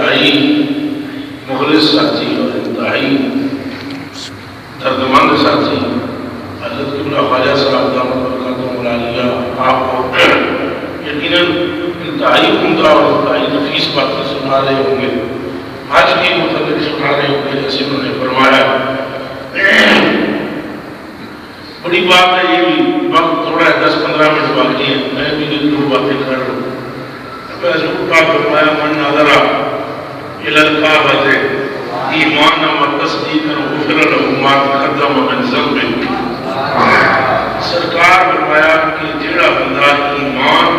انتہائی مخلص ساتھی اور انتہائی دردمند ساتھی حضرت قبلہ خواجہ صاحب دامت برکاتہم العالیہ آپ کو یقیناً انتہائی عمدہ اور انتہائی نفیس باتیں سنا رہے ہوں گے، آج بھی متعلق سنا رہے ہوں گے جیسے انہوں نے فرمایا۔ بڑی بات ہے یہ بھی، وقت تھوڑا ہے، 10-15 منٹ باقی ہے، میں بھی یہ دو باتیں کر رہا ہوں۔ حضور پاک فرمایا من نظر الی الکعبۃ ایمانا وتصدیقا غفر لہ ما تقدم من ذنبہ۔ سرکار فرمایا کہ جڑا بندہ ایمان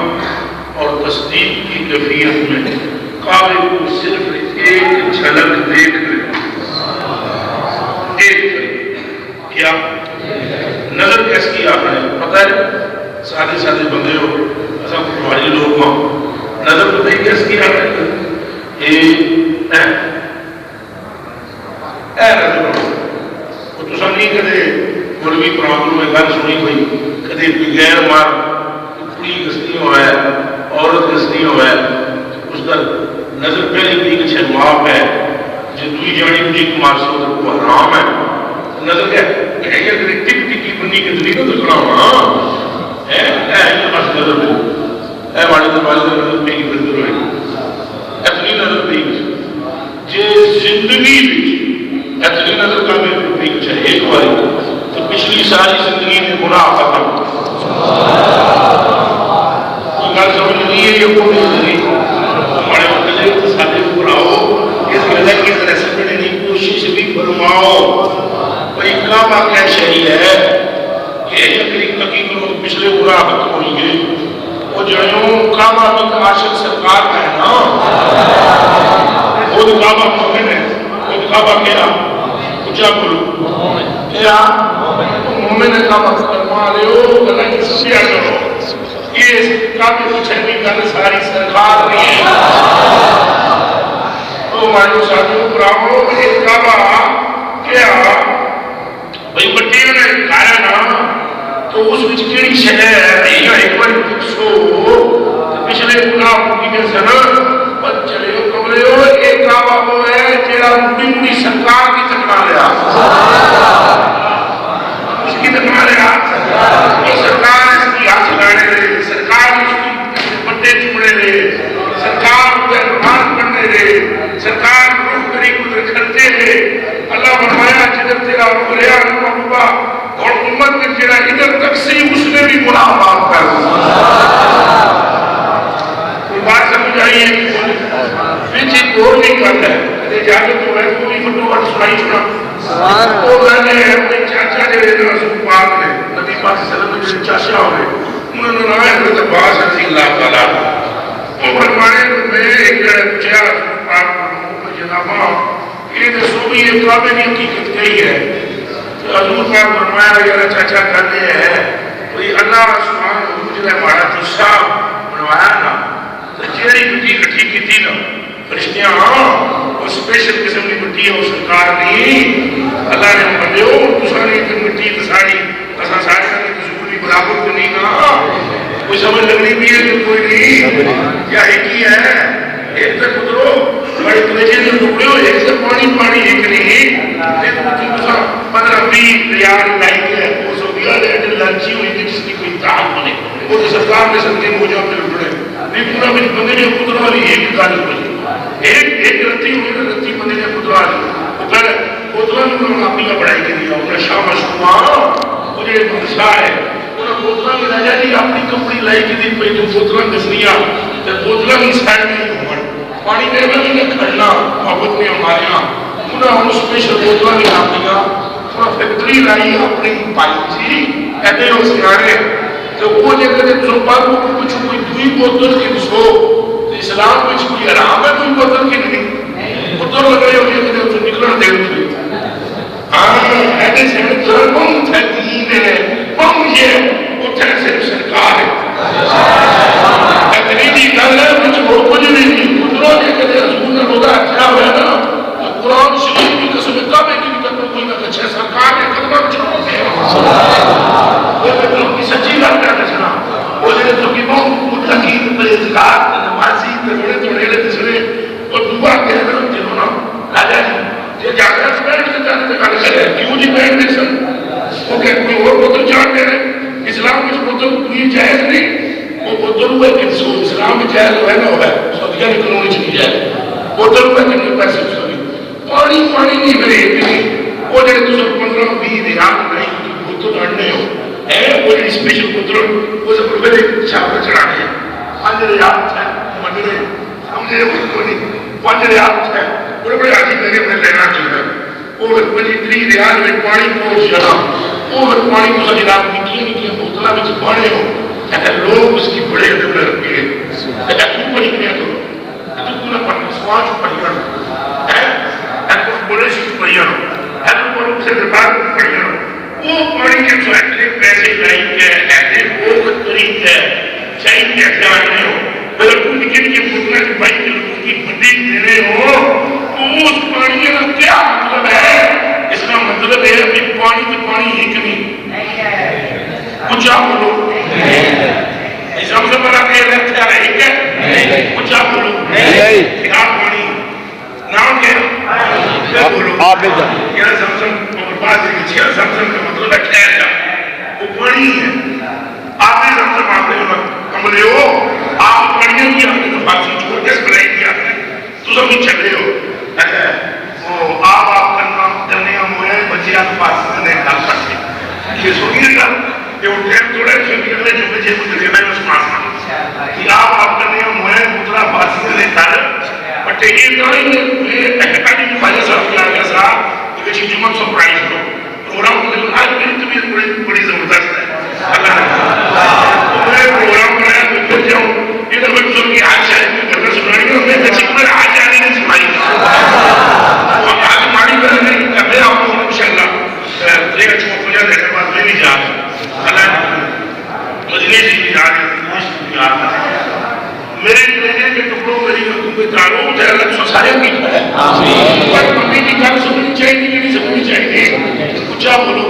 اور تصدیق کی کیفیت میں کعبے کو صرف ایک جھلک دیکھ لے، کیا نظر کیس کی آپ نے پتہ ہے، سادے سادے بندے ہو، ایسا پٹواری لوگ ہوں، نظر تو نہیں کیس کی آپ نے اے نظر وہ تو سب نہیں کدے مولوی پراغلوں میں گل سنی ہوئی، کدے بغیر مار کڑی گسنی ہوا ہے، عورت گسنی ہوا ہے، اس کا نظر پہلے بھی کچھ معاف ہے، جو دوئی جانی مجھے کمار سے ادھر کو حرام ہے، نظر کیا ہے یہ ٹک ٹکی بنی کے دنی کو دکھنا ہوا ہے یہ بس نظر دو اے والے دروازے کا نظر پہ ہی بندر ہوئے اتنی نظر پہ ہی جے زندگی بھی اتنی نظر کا میں پہ ہی چاہے ایک باری تو پچھلی ساری زندگی میں گناہ ختم۔ کوئی گل سمجھ نہیں ہے یہ کوئی نہیں ہمارے مطلب ساتھے پراؤ اس نظر کی طرح سمجھنے کی کوشش بھی فرماؤ۔ کوئی کعبہ کیا شہی ہے کہ یہ قریب تکی کرو پچھلے گناہ ختم ہوئی گے، وہ جنہوں کعبہ بھی عاشق سرکار کا ہے نا، خود کعبہ مومن ہے، خود کعبہ کیا اچھا بولو کیا مومن ہے، کعبہ فرما رہے ہو گلہ کی سبیہ کرو، یہ کعبہ کو چھنی کر ساری سرکار نہیں ہے۔ تو مائنو ساتھیوں براہو ایک کعبہ کیا بھئی بٹیوں نے کھایا نا تو اس وچ کیڑی شے ہے یا ایک بار پوچھو تو پچھلے گناہ پوری کے سن پر چلے ہو کمرے ہو ایک کعبہ وہ ہے جیڑا مڑی سرکار کی تکنا لیا، اس کی تکنا لیا، وہ سرکار اس کی ہاتھ لانے رہے، سرکار اس کی بٹے چمڑے رہے، سرکار ادھر نماز پڑھنے رہے، سرکار روح کری ادھر کھڑتے رہے۔ اللہ فرمایا جدھر تیرا روح رہا نمبا اور امت میں تیرا ادھر تک سی اس نے بھی گناہ معاف کر کوئی بات سمجھ آئی ہے بیچ ایک اور نہیں کرتا ہے ارے جاگے تو ہے کوئی فٹو وٹ سنائی چھوڑا وہ میں نے اپنے چاچا جڑے رسول پاک نے نبی پاک صلی اللہ علیہ وسلم چاچا ہوئے انہوں نے نام حضرت عباس رضی اللہ تعالیٰ وہ فرمانے میں ایک جڑے پوچھا رسول پاک پر جنابہ یہ دسو بھی یہ کعبے کی حقیقت کئی ہے تو حضور پاک فرمایا یا چاچا کرنے ہے کوئی اللہ سبحانہ حضور جنہیں ہمارا تیسا بنوایا نا تو جیڑی مٹی کٹھی کی تھی نا فرشتیاں ہاں وہ سپیشل قسم کی مٹی ہے وہ سرکار نہیں اللہ نے بندے ہو دوسرے کی مٹی تو ساری ایسا ساری کرنے کی ضروری برابر تو نہیں نا کوئی سمجھ لگنی بھی ہے تو کوئی نہیں کیا ایک ہی ہے ایک تک اترو بڑی تنجے نے ٹکڑے ہو ایک سے پانی ایک نہیں تو 15-20 ریال لائی کے وہ سعودیہ نے لنچی ہوئی تھی جس کی کوئی تعاق بنے وہ تو سرکار نے سنگے موجہ پہ لٹڑے نہیں پورا میری بندے نے خود والی ایک گالی بنی ایک رتی ہوئی نا رتی بندے نے خود والی وہ پہلے خودوا نے انہوں نے اپنی کا بڑھائی کے دیا انہیں شاہ مشکوہ مجھے ایک بادشاہ ہے انہوں خودوا نے راجہ جی اپنی کمپنی لائی کے دن پہ جو خودوا دسنیا تو خودوا کی سائڈ نہیں ہوگا پانی میرے میں نہیں کھڑنا محبت میں ہمارے یہاں انہوں نے اس میں شربوتوں کی نام دیا انہوں فیکٹری لائی اپنی پائی تھی کہتے ہیں اس یارے تو وہ جے کہتے ہیں زبان کو کچھ کوئی دوئی بوتل کی دسو تو اسلام میں کوئی حرام ہے کوئی بوتل کی نہیں بوتل لگ رہے ہو یہ کہتے ہیں اسے نکلنا دے ہوئی کہتے ہیں سر بم تھے دین ہے بم یہ اتھے صرف سرکار ہے اتنی جی گل ہے کچھ وہ کچھ نہیں قرآن یہ کہتے ہیں رسول نے روزہ اچھا ہوا ہے نا قرآن شریف کی قسم کعبے کی بھی قدم کوئی نہ کچھ ہے سرکار نے قدمہ کچھ ہوتے ہیں وہ کہتے ہیں کی سچی بات کرتے سنا وہ کہتے ہیں کہ وہ متقی پرہیزگار نمازی بڑے توڑے لے سنے اور دعا بہن نے سن وہ کہ کوئی اور پتر چاٹ دے رہے اسلام میں پتر کوئی جائز نہیں وہ پتر ہوئے کہ اسلام میں جائز ہوئے نہ ہوئے سعودیہ نے قانون چکی جائے پتر ہوئے کہ نہیں پیسے سوئی پانی پانی نہیں میرے اتنی وہ جائے تو سب 15-20 دیہات نہیں پتر لڑنے ہو ہے وہ اسپیشل پتر وہ سب میرے چھاپے چڑھانے ہیں پانچ ریاض ہے مندرے سمجھے وہ نہیں پانچ ریاض ہے بڑے بڑے آجی میں نے اپنے لینا چل رہا ہے وہ بڑی 3 ریاض میں پانی کو جڑا وہ پانی کو سجدہ نکیاں بوتلہ میں پانے ہو اگر لوگ اس کی بڑے ادب میں رکھتے ہیں اگر تو پڑھی کریا تو تو نہ پڑھنا سواج پڑھی کرنا ہے اگر بڑے چیز پڑھی کرنا اگر بڑوں سے دربار پڑھی کرنا وہ پانی کے جو ایسے پیسے لائیں گے ایسے وہ طریق ہے چاہیے کہ اختیار نہیں ہو اگر کوئی نکل کے بوتلہ کی بائی کے لوگوں کی بندی دے رہے ہو تو اس پانی کا کیا مطلب ہے اس کا مطلب ہے کہ پانی تو پانی ایک نہیں کچھ آپ بولو ایسا مجھے بڑا کہ رہتا ہے ایک ہے کچھ آپ بولو کیا پانی نام کیا بولو کیا زمزم بات ہے کہ زمزم کا مطلب ہے ٹھہر جا وہ پانی ہے آپ نے زمزم آپ نے کمرے ہو آپ پڑھنے کی آپ نے فارسی چھوڑ کے بنائی کی آپ نے تو سب کچھ چل رہے ہو آپ کرنے ہوئے بچے آپ فارسی میں ڈال پڑتے یہ سنیے گا کہ وہ ٹائم تھوڑے سنیے گا جو بچے کو دے میں اس مانسا کہ آپ کرنے ہوئے مطلع فارسی میں ڈال پٹے یہ دائی میں احکامی کی فائدہ صاحب کیا گیا صاحب کہ چیز جمعہ سپرائز ہو پروگرام کو دیکھو آج میری طبیعت بڑی زبردست ہے اللہ میں پروگرام بنایا تو پھر جاؤں یہ تو میں بزرگ کی آج شاید میں گھر سنائی گا میں بچی کو میرے آج آنے نہیں سنائی وہ آج ماری بہن نہیں کر رہے آپ کو انشاءاللہ دیکھا چھوڑ پوجا دیکھنے بعد میں نہیں جا رہا اللہ مجلے سے بھی جا رہے میرے کلیجے کے ٹکڑوں میری حکم کے تعلق مجھے اللہ سو سارے کی ہے پر ممی کی کام سمجھنی چاہیے کہ نہیں سمجھنی چاہیے کچھ آپ بولو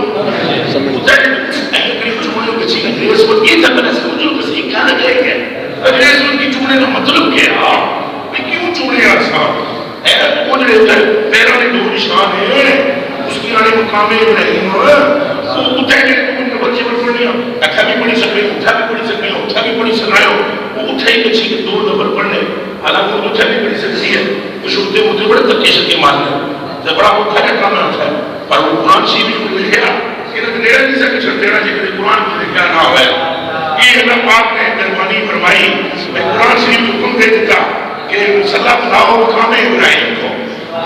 بچی کا ڈریس کو یہ تک میں سمجھو کسی کیا لگے گا ڈریس ان کی چوڑنے کا مطلب کیا ہے کیوں چوڑے ایسا ہے وہ جو پیرا نے 2 نشان ہے اس کی آنے مقام ابراہیم وہ اٹھے گئے تو ان کے بچے پر پڑھ لیا اٹھا بھی پڑھی سکے اٹھا بھی پڑھی سکے اٹھا بھی پڑھی سکے وہ اٹھے ہی بچی کے 2 نمبر پڑھنے حالانکہ وہ اٹھا بھی پڑھی سکتی ہے وہ شرطے ہوتے بڑے تکی شکی ماننے جب بڑا اٹھا کے کام ہے اٹھا ہے پر وہ قرآن شریف کو مل گیا میرا نہیں سکے چھوڑ دینا جی قرآن کی لکھا نہ ہوئے یہ اللہ پاک نے مہربانی فرمائی میں قرآن شریف حکم دے دیتا کہ صلی اللہ مقام ابراہیم کو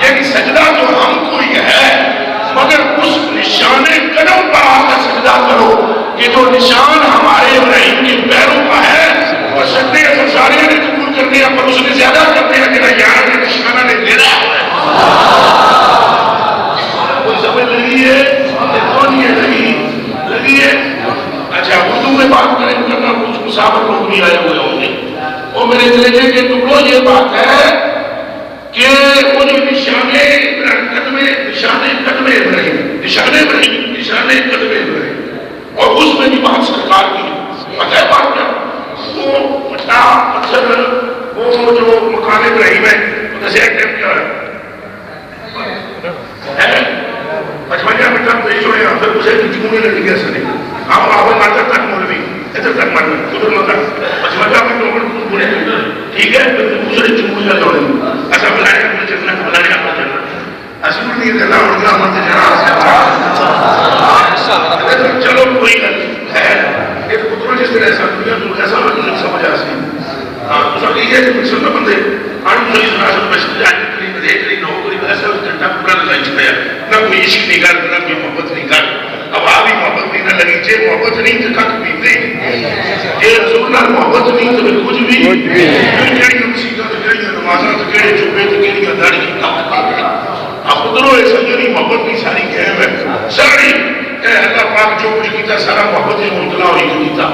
یعنی سجدہ تو ہم کو ہی ہے مگر اس نشان قدم پر آ کر سجدہ کرو کہ جو نشان ہمارے ابراہیم کے پیروں کا ہے اور سجدے اثر سارے نے قبول کر دیا پر اس نے زیادہ کر دیا کہ یہاں نے نشانہ نے دے رہا کوئی سمجھ لگی ہے لگی ہے اچھا اردو میں بات کریں کرنا کچھ مسافر لوگ بھی آئے ہوئے ہوں گے اور میرے کلیجے کے ٹکڑوں یہ بات ہے کہ وہ جو نشانے قدمے ابراہیم اور اس میں بھی بات سرکار کی پتہ ہے بات کیا وہ پٹا پتھر وہ جو مکان ابراہیم ہے جیسے ایک ٹائم کیا ہے پچمنجا میں تک پیش ہوئے ہیں پھر اسے چونے لگی گیا سنے آپ آوے ماتا تک مولوی ادھر تک ماتا ادھر ماتا پچمنجا میں تو اگر بولے ٹھیک ہے پھر دوسرے چونے لگا ہوئے ایسا بلائے اپنے چلنا بلائے اپنا چلنا ایسا نہیں ہے اللہ اور اللہ مرد جناب چلو کوئی گل ہے یہ تو پتروں جس طرح ایسا دنیا تو ایسا نہیں سمجھ آ سی تو سب یہ ہے کہ پھر سننا بندے آنی صحیح سنا سب میں سمجھ آئی کری بدے کری نو کری ایسا گھنٹہ پورا لگائی چھپیا نہ کوئی عشق نہیں کر نہ کوئی محبت نہیں کر اب آبی محبت نہیں نہ لگی جے محبت نہیں تو کک بھی نہیں جے رسول نہ محبت نہیں تو کچھ بھی کیڑی مسیحا تو کیڑی نمازاں تو کیڑے چوبے تو کیڑی داڑھی کک نہیں اب ادھروں ایسا نہیں محبت نہیں ساری قائم ہے ساری اللہ پاک جو کچھ کیتا سارا محبت ہے مطلع ہوئی کیتا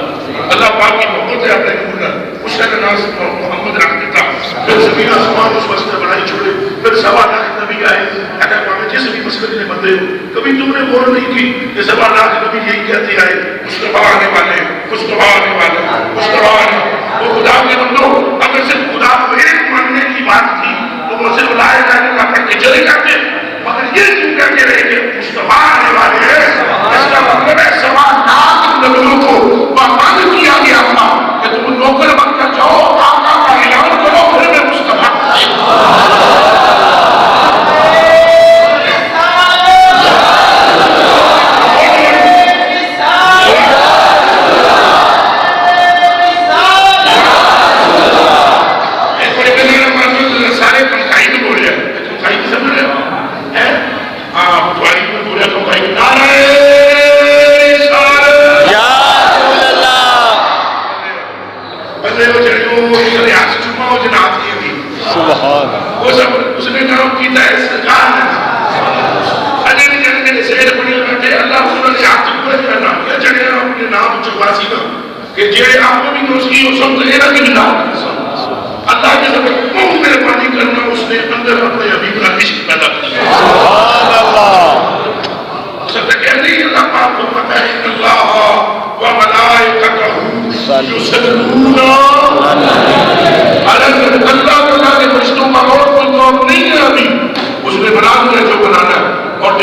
اللہ پاک کی محبت ہے اپنے نور اس کا ناس محمد رکھ دیتا پھر زمین آسمان اس واسطے بنائی چھوڑے پھر 1.25 لاکھ نبی آئے اگر پاوے جس بھی مسلک نے بندے ہو کبھی تم نے بول نہیں کی کہ 1.25 لاکھ نبی یہی کہتے آئے مصطفیٰ آنے والے مصطفیٰ آنے والے مصطفیٰ آنے وہ خدا کے بندوں اگر صرف خدا کو ایک ماننے کی بات تھی تو وہ صرف لا الہ الا اللہ پڑھ کے چلے جاتے مگر یہ کیوں کہتے رہے کہ مصطفیٰ آنے والے کیتا ہے سرکار نے اجے نہیں جانے کے سیر بڑی بیٹھے اللہ رسول نے ہاتھ کو کرنا کیا چڑھے اپنے نام چکواسی کا کہ جے آپ کو بھی دوست کی ہو سب تو ایرا کی بھی نام اللہ کے سب کو مہربانی کرنا اس نے اندر اپنے حبیب کا عشق پیدا کیا سبحان اللہ سب کہہ رہی اللہ پاک کو پتہ ہے کہ اللہ و ملائکتہ یصلون علی النبی اللہ تعالیٰ کے فرشتوں کا اور کوئی کام نہیں ہے ابھی اس نے بنا دیا جو بنانا ہے اور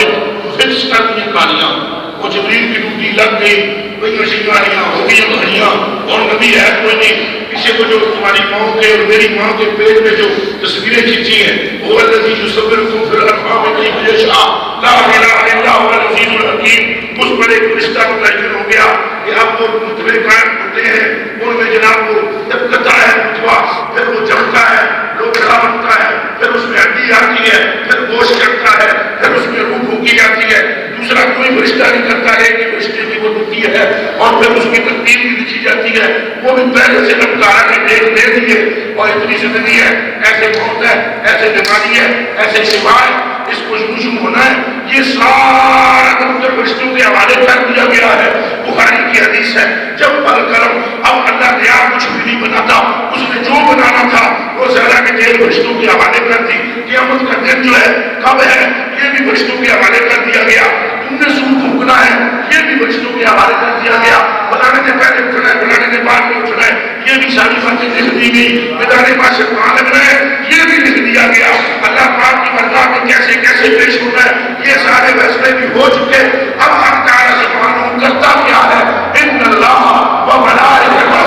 فکس کر دی کہانیاں وہ جبریل کی ڈیوٹی لگ گئی کوئی مشیناریاں ہو گئی کہانیاں اور نبی ہے کوئی نہیں کسی کو جو تمہاری ماں کے اور میری ماں کے پیٹ میں جو تصویریں کھینچی ہیں وہ الذی یصورکم فی الارحام کیف یشاء لا الہ الا هو العزیز الحکیم اس پر ایک رشتہ متعین ہو گیا کہ اب وہ نطفے قائم ہوتے ہیں ان میں جناب وہ دبکتا ہے نطفہ پھر وہ جمتا ہے لوکڑا بنتا ہے پھر اس میں ہڈی آتی ہے پھر گوشت کرتا ہے پھر اس میں روح پھونکی جاتی ہے دوسرا کوئی فرشتہ نہیں کرتا ہے کہ فرشتے کی وہ ہوتی ہے اور پھر اس کی ترتیب بھی لکھی جاتی ہے وہ بھی پہلے سے نمکارا کے دیکھ دے دیے اور اتنی زندگی ہے ایسے موت ہے ایسے بیماری ہے ایسے شفا ہے اس کو شروع ہونا ہے یہ سارا دفتر فرشتوں کے حوالے کر دیا گیا ہے بخاری کی حدیث ہے جب القلم اب اللہ نے کچھ بھی نہیں بناتا اس نے جو بنانا تھا وہ زہرا کے جیل فرشتوں کے حوالے کر دی قیامت کا دن جو ہے کب ہے یہ بھی فرشتوں کے حوالے کر دیا گیا تم نے سور پھونکنا ہے یہ بھی فرشتوں کے حوالے کر دیا گیا بنانے سے پہلے اٹھنا ہے بنانے سے بعد میں اٹھنا ہے یہ بھی ساری باتیں لکھ دی گئی میدان معاشر کہاں لگنا ہے یہ بھی لکھ دیا گیا اللہ پاک کی بارگاہ میں کیسے کیسے پیش ہونا ہے یہ سارے فیصلے بھی ہو چکے اب ہم تعالیٰ سبحانہ کرتا کیا ہے ان اللہ و ملائکتہ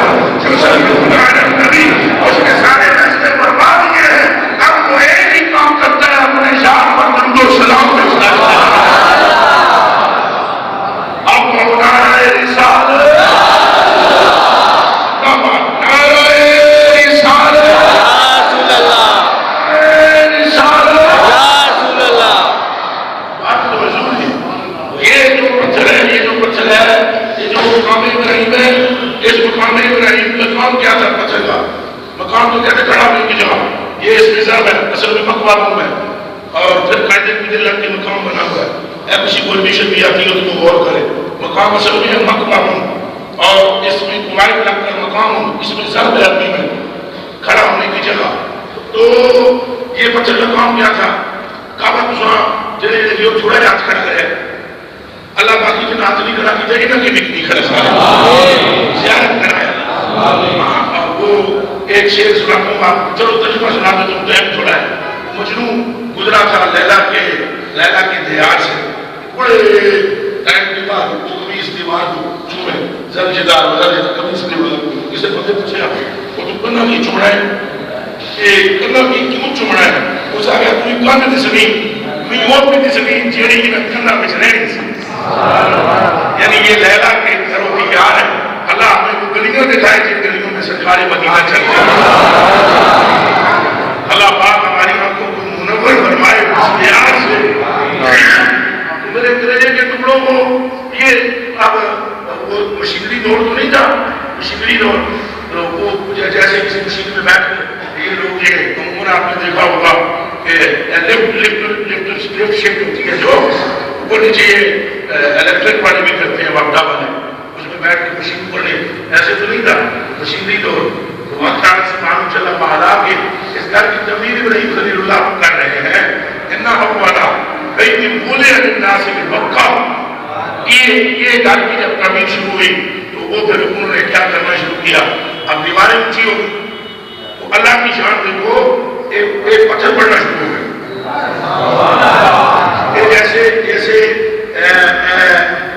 یصلون علی النبی اس کے سارے فیصلے فرما دیے ہیں اب وہ ایک ہی کام کرتا ہے اپنے شان پر درود و سلام بھیجتا ہے اب مولانا رسالت کیا تھا پتھر کا مقام تو کہتے کھڑا ہونے کی جگہ یہ اس نظام ہے اصل میں مقام ہے اور پھر قاعدے کی دل لگ کے مقام بنا ہوا ہے کسی کو ایڈمیشن بھی آتی ہے تو غور کرے مقام اصل میں ہے مقام اور اس میں کمائی لگ کر مقام اس میں ضرب آدمی میں کھڑا ہونے کی جگہ تو یہ پتھر کا کام کیا تھا کعبہ کو جلے جو تھوڑا یاد کر رہے اللہ باقی کے نات نہیں کرا کی جائے گا کہ بکنی کرے سارے زیارت کرائے وہ ایک شیر سنا کہوں آپ چلو تجربہ سنا دے تو ٹائم تھوڑا ہے مجنوں گزرا تھا لیلا کے دیار سے بڑے ٹائم کے بعد کبھی اس دیوار کو چومے زرجدار کبھی اس دیوار اسے پتہ پوچھے آپ وہ تو کنا کی چومڑا ہے کہ کنا کی کیوں چومڑا ہے اس آگیا کوئی کان نہیں سنی کوئی موت بھی نہیں سنی جیڑی کی کنا میں چلے نہیں سنی یعنی یہ لیلا کے گھروں کی یار ہے اللہ ہمیں وہ گلیوں دکھائے جن گلیوں میں سرکاری مدینہ چلتے ہیں اللہ پاک ہماری آنکھوں کو منور فرمائے اس پیار سے میرے درجے کے ٹکڑوں کو یہ اب وہ مشینری دور تو نہیں تھا مشینری دور وہ جیسے کسی مشین میں بیٹھ کر یہ لوگ یہ عموماً آپ نے دیکھا ہوگا کہ لفٹ شفٹ ہوتی ہے جو اوپر نیچے الیکٹرک والے بھی کرتے ہیں وقتہ والے اس میں بیٹھ کے مشین پڑھنے ایسے تو نہیں تھا مشینری دور وقت سے معلوم چلا محلہ کے اس گھر کی تعمیر ابراہیم خلیل اللہ کر رہے ہیں اتنا حق والا کئی دن بولے الناس بالبقا یہ گھر کی جب تعمیر شروع ہوئی تو وہ پھر انہوں نے کیا کرنا شروع کیا اب دیواریں اونچی ہو گئی تو اللہ کی شان دیکھو ایک پتھر پڑنا شروع ہو گئے جیسے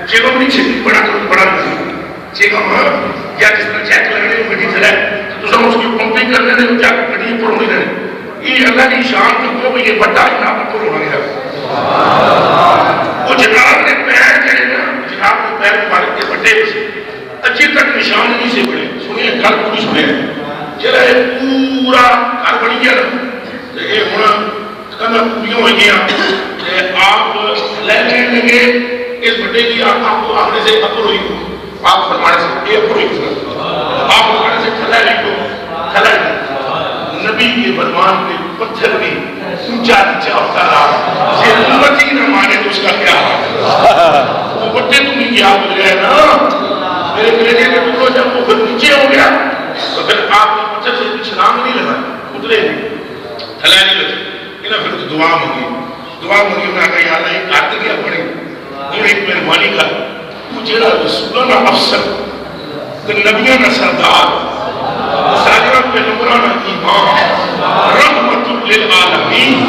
چیگم نہیں چھتی بڑا کرو بڑا نہیں چیگم یا جس طرح چیک لگنے میں گھٹی چلائے تو سب اس کی پمپنگ کرنے نے کیا گھٹی پر ہوئی رہے یہ اللہ کی شان دیکھو کہ یہ بڑا جناب پر ہو گیا وہ جناب نے پیر کرے نا جناب نے پیر مبارک کے بڑے سے اچھی تک نشان نہیں سے بڑے سنیے گھر پوری سنے چلے پورا گھر بڑی گیا نا یہ ہونا کنا پوریوں ہوئی گیا آپ لینے لگے اس بڑے کی آپ کو آگنے سے اپر ہوئی کو آپ فرمانے سے یہ اپر ہوئی کو آپ فرمانے سے کھلائی کو کھلائی نبی کے فرمان کے پتھر بھی اونچا نیچا ہوتا نیچے ہو گیا تو پھر آپ نے پتھر سے چھلانگ نہیں لگا اترے نہیں تھلے نہیں لگے انہیں پھر تو دعا مانگی انہیں کہا یا اللہ ایک آت کیا پڑی انہیں ایک مہربانی کر وہ جیڑا رسولہ نہ افسر تو نبیہ نہ سردار سالیہ پیغمبرانہ ایمان رحمت للعالمین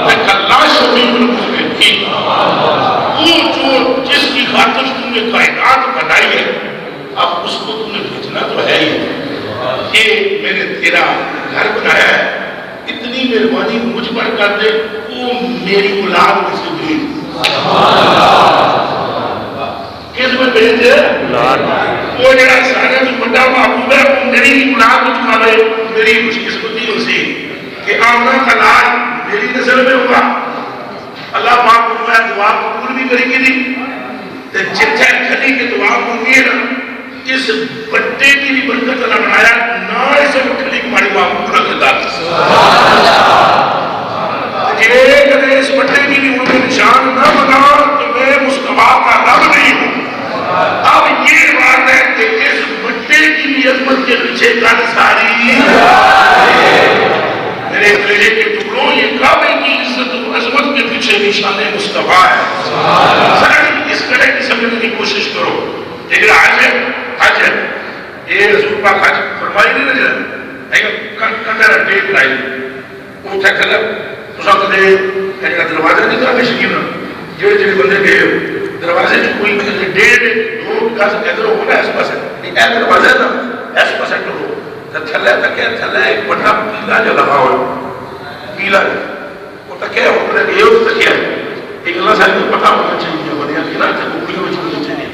تک اللہ شفیع المذنبین وہ جو جس کی خاطر تم نے کائنات بنائی ہے اب اس کو تم نے بھیجنا تو ہے ہی کہ میں نے تیرا گھر بنایا ہے اتنی مہربانی مجھ پر کر دے وہ میری اولاد میں سے بھیج کس میں بھیج ہے وہ جڑا سارے جو بڑا محبوب ہے وہ میری اولاد میں چھوڑے میری خوش قسمتی اسی کہ آمنہ کا لال میری نظر میں ہوگا اللہ پاک فرمایا دعا قبول بھی کریں گی نہیں تو جتھے کھلی کے دعا مانگی ہے نا اس بٹے کی بھی برکت اللہ بنایا نہ اسے کھلی کماری دعا پورا کرتا کہ اگر اس بٹے کی بھی ان میں نشان نہ بنا تو میں مصطفیٰ کا رب نہیں ہوں اب یہ بات ہے کہ اس بٹے کی بھی عظمت کے پیچھے کن ساری میرے کلیجے کے ٹکڑوں یہ کعبے کی عزت و عظمت کے پیچھے نشان مصطفیٰ ہے سارے اس طرح کی سمجھنے کی کوشش کرو لیکن حج ہے یہ رسول پاک حج فرمائی نہیں نہ جائے کنڈر ٹیپ لائی وہ تھا کھلا تو سب کہتے ہیں دروازہ نہیں کرا شکیم نا جڑے بندے گئے دروازے جو کوئی ڈیڑھ دو گز ادھر ہونا اس پاس ہے دروازہ ہے نا اس پاس ہے تو تھلے تکے تھلے ایک بڑا پیلا جو لگا ہوا پیلا وہ تکے ہونے یہ اس تکے ایک اللہ صاحب کو پتا ہونا چاہیے ودیا کہ نا تک کوئی ہونا چاہیے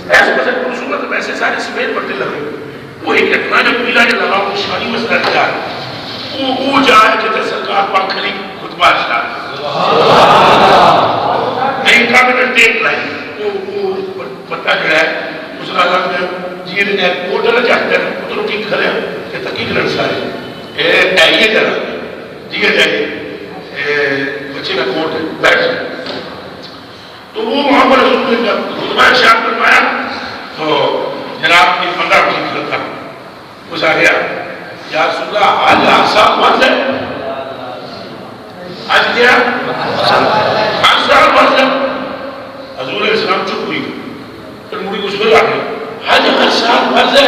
ایسے پسے پرسونت ویسے سارے سمیت پڑھتے لگے وہ ایک اتنا جو پیلا جو لگا وہ شانی مسئلہ کیا ہے وہ جائے جتے سرکار پاک کھلی خطبہ شاہ نہیں کہا کہ ٹیپ لائی وہ پتہ جو ہے اس راجہ میں جیر ہے وہ ڈرہ چاہتے ہیں اتروں کی کھلے کہ تقید لڑ سارے یہ ڈرہ جیر ہے بچے کا کوٹ ہے بیٹھ جائے تو وہ وہاں پر رسول نے خطبہ ارشاد فرمایا تو جناب کی 15 بجے کھلتا اس آ گیا یا رسول اللہ آج سال بات ہے آج کیا آج سال بات ہے حضور علیہ السلام چپ ہوئی پھر مڑی کو سوال آ گیا آج ہر سال بات ہے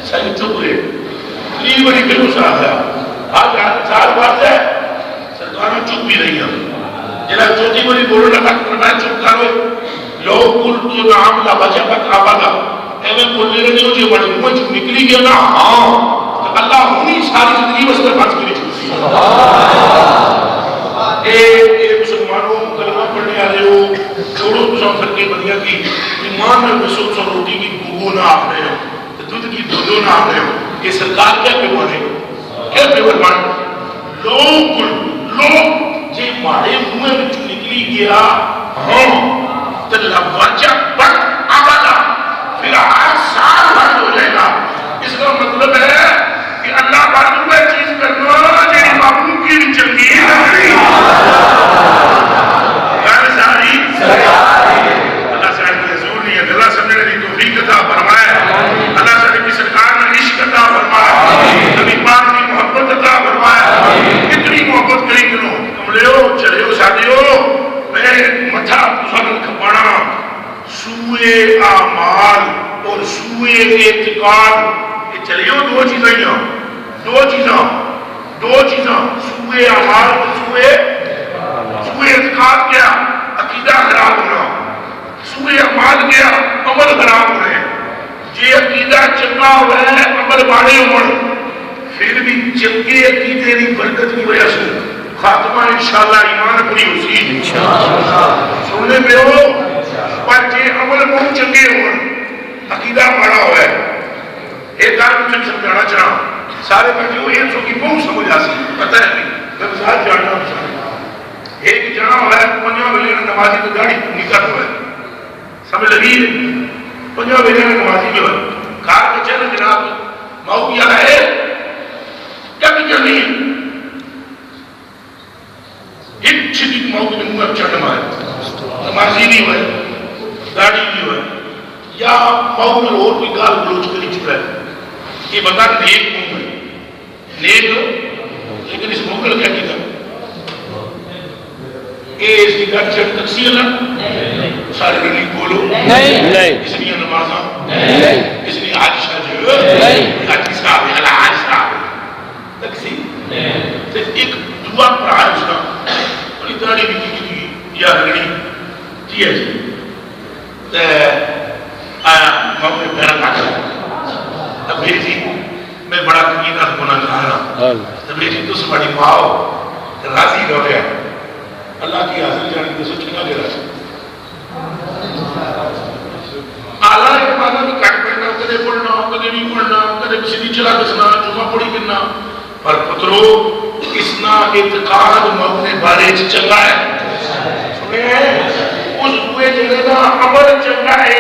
ساری چپ ہوئے 3 بڑی پھر اس آ گیا آج سال بات ہے سرکاروں چپ بھی نہیں ہے جنہاں چوتھی بڑی بولو لگا فرمایا چپ کرو لو کل تو نام لا بجبت آبادا ایمیں بولنے رہے ہو جو بڑے منہ چپ نکلی گیا نا ہاں تو اللہ ہونی ساری زندگی بس پر بات کری چکتی اے مسلمانوں کلمہ پڑھنے آلے ہو چھوڑو مسلم فرقے بنیا کی ایمان میں بسوت سو روٹی کی گوگو نہ آگ رہے ہو دودھ کی دودھو نہ آگ رہے ہو یہ سرکار کیا پیور ہے کیا پیور مان لوگ جے مارے منہ میں نکلی گیا ہاں تو لبوجہ بٹ آبادا پھر ہر سال بات ہو جائے گا اس کا مطلب ہے کہ اللہ بات میں چیز کرنا جیڑی معمول کی چنگی نہیں اللہ صاحب کی حضور نہیں ہے اللہ سمجھنے کی توفیق عطا فرمائے اللہ صاحب کی سرکار نے عشق عطا فرمائے نبی پاک کی محبت عطا فرمائے کتنی محبت کری کنو کملے ہو چلے ہو شادی ہو میں متھا پسند کھپانا سوئے اعمال اور سوئے اعتقاد یہ چلے ہو دو چیزیں سوئے اعمال اور سوئے اعتقاد کیا عقیدہ خراب ہونا سوئے اعمال کیا عمل خراب ہونے یہ عقیدہ چنگا ہوا ہے عمل باڑے عمر پھر بھی چنگے عقیدے کی برکت کی وجہ سے خاتمہ انشاءاللہ ایمان پوری اسی سننے میں ہو پر جے عمل بہت چنگے ہوں عقیدہ باڑا ہوا ہے ایک دار مجھے سمجھانا چاہاں سارے بیٹھے ہوئے ہیں سو کی بہت سمجھ آسی پتہ ہے نہیں میں بزاد جاننا ہوں ایک جانا ہوا ہے 5 بجے نمازی کو گاڑی نکل ہوا ہے سمجھ لگی ہے 5 بجے نمازی جو ہے کار کے چلے جناب ماؤ کیا ہے کیا بھی کرنی ہے ایک چھٹی ماؤ کے منہ اب چڑھ مارے نمازی نہیں ہوئے گاڑی نہیں ہوئے یا ماؤ میں اور کوئی گال گلوچ کری چکا ہے یہ بتا نیک منہ ہے نیک، لیکن اس منہ کا کیا کیا اس کی گھر چڑھ تقسیر نہ سارے دلی بولو نہیں، اس لیے نمازاں نہیں، اس لیے عائشہ جو نہیں، حاجی صاحب حلال صاحب تقسیر تو ایک دعا پر عائشہ بڑی داڑھی بھی کی یا رگڑی جی ہے جی موقع پیرا کاٹا تب میری جی میں بڑا کمینہ گناہ گارا تب میری جی تو سبڑی ماؤ راضی ہو گیا اللہ کی حاضر جانے کے سوچ نہ لے رہا ہے آلہ عبادت میں کٹ پڑنا کدے پڑھنا کدے نہیں پڑھنا کدے سیدھی چلا دسنا جمعہ پڑھی کرنا پر پترو کسنا اعتقاد موقع بارے چنگا ہے اس ہوئے جگہ دا عمل چنگا ہے